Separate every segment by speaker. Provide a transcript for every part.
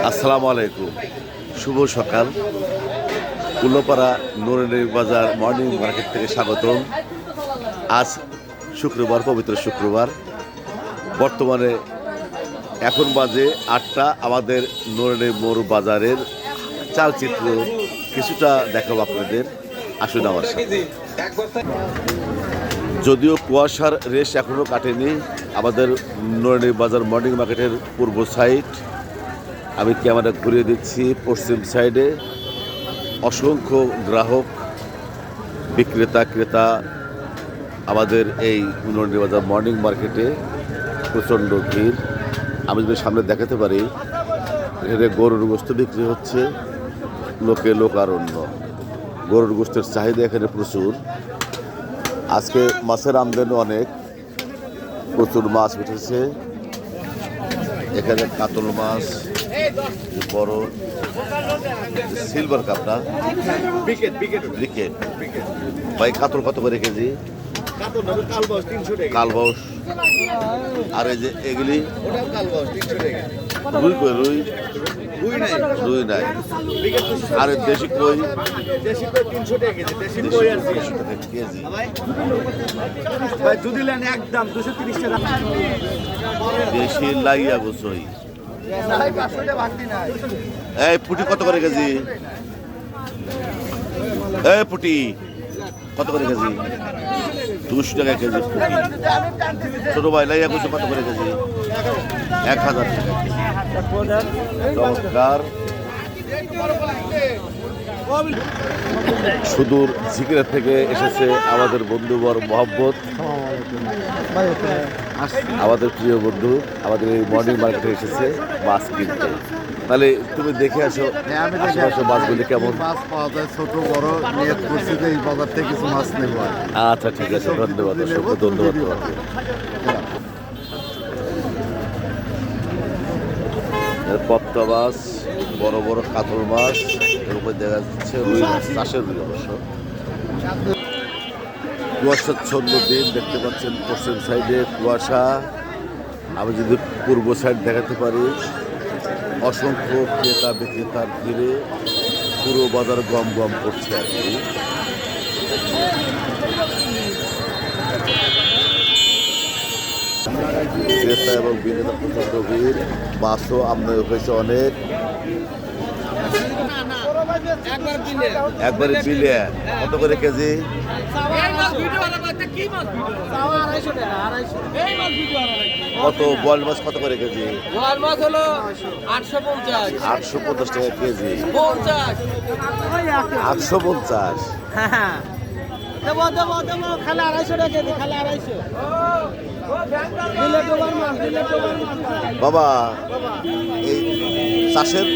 Speaker 1: আসসালামু আলাইকুম, শুভ সকাল। কুল্লপাড়া নুরানি বাজার মর্নিং মার্কেট থেকে স্বাগতম। আজ শুক্রবার, পবিত্র শুক্রবার। বর্তমানে এখন বাজে 8টা। আমাদের নুরানি মোড় বাজারের চালচিত্র কিছুটা দেখাবো আপনাদের। আসুন আমার সাথে। যদিও কুয়াশার রেশ এখনও কাটেনি আমাদের নুরানি বাজার মর্নিং মার্কেটের পূর্ব সাইড। আমি ক্যামেরা ঘুরিয়ে দিচ্ছি পশ্চিম সাইডে। অসংখ্য গ্রাহক, বিক্রেতা, ক্রেতা আমাদের এই নুরানি বাজার মর্নিং মার্কেটে প্রচণ্ড ভিড়। আমি যদি সামনে দেখাতে পারি, এখানে গরুর গোস্ত বিক্রি হচ্ছে, লোকারণ্য। গরুর গোস্তের চাহিদা এখানে প্রচুর। আজকে মাছের আমদানি অনেক, প্রচুর মাছ উঠেছে। এখানে কাতল মাছ, বড় সিলভার কাপটা, ব্রিকেট ভাই। কাতল কত করে কেজি? কালবাউস। আর এই যে এগুলি রুই নাই। আর দেশি কই
Speaker 2: 300 টাকা কেজি। দেশি
Speaker 1: লাইয়া গোছই। এই পুটি কত করে কেজি? এই পুটি কত করে কেজি? 200 টাকা কেজি পুটি। ছোট ভাই লাইয়া গোছ কত করে কেজি? 1000 টাকা কেজি। চমৎকার। সুদূর ঝিকিরা থেকে এসেছে আমাদের বন্ধুবর মোহাম্মদ, আমাদের প্রিয় বন্ধু, আমাদের এই মর্নিং মার্কেটে এসেছে মাছ কিনতে। তাহলে তুমি দেখে আসো মাছগুলি কেমন।
Speaker 2: মাছ পাওয়া যায় ছোট বড়, নিয়ত করছি যে এই বাজার থেকে কিছু মাছ নেব।
Speaker 1: আচ্ছা ঠিক আছে, ধন্যবাদ, অসংখ্য ধন্যবাদ তোমাকে। পপ্তা মাছ, বড় বড় কাতল মাছ, এর উপরে দেখা যাচ্ছে রুই মাছ, চাষের রুই অবশ্য। কুয়াশাচ্ছন্ন দিন, দেখতে পাচ্ছেন পশ্চিম সাইডে কুয়াশা। আমি যদি পূর্ব সাইড দেখাতে পারি, অসংখ্য ক্রেতা বিক্রেতার ভিড়ে পুরো বাজার গম গম করছে আর কি। ক্রেতা এবং বিক্রেতা প্রচন্ড ভিড়। মাছও আমদানি হয়েছে অনেক। একবারে বিলে কত করে কেজি? কত বল মাছ কত করে কেজি? 850 টাকা কেজি। 850। বাবা, এই চাষের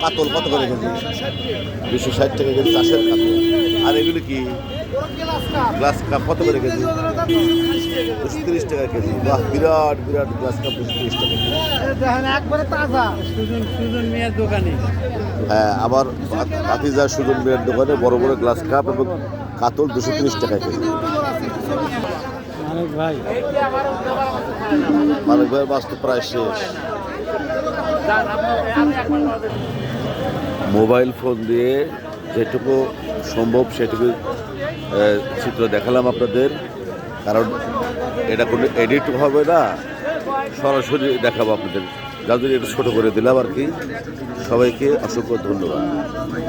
Speaker 1: কাতল কত করে কেজি? 260 টাকা কেজি চাষের কাতল। আর এগুলো কি গ্লাস কাপ কত করে কেজি? 30 টাকা কেজি। বাহ, বিরাট বিরাট গ্লাস কাপ 30 টাকা কেজি। হ্যাঁ, আমার ভাতিজা সুজন মিয়ার দোকানে বড় বড় গ্লাস কাপ এবং কাতল 230 টাকা কেজি। মালিক ভাই মাছ তো প্রায় শেষ। মোবাইল ফোন দিয়ে যেটুকু সম্ভব সেটুকু চিত্র দেখালাম আপনাদের, কারণ এটা কোনো এডিট হবে না, সরাসরি দেখাবো আপনাদের। যার জন্য এটা ছোটো করে দিলাম আর কি। সবাইকে অসংখ্য ধন্যবাদ।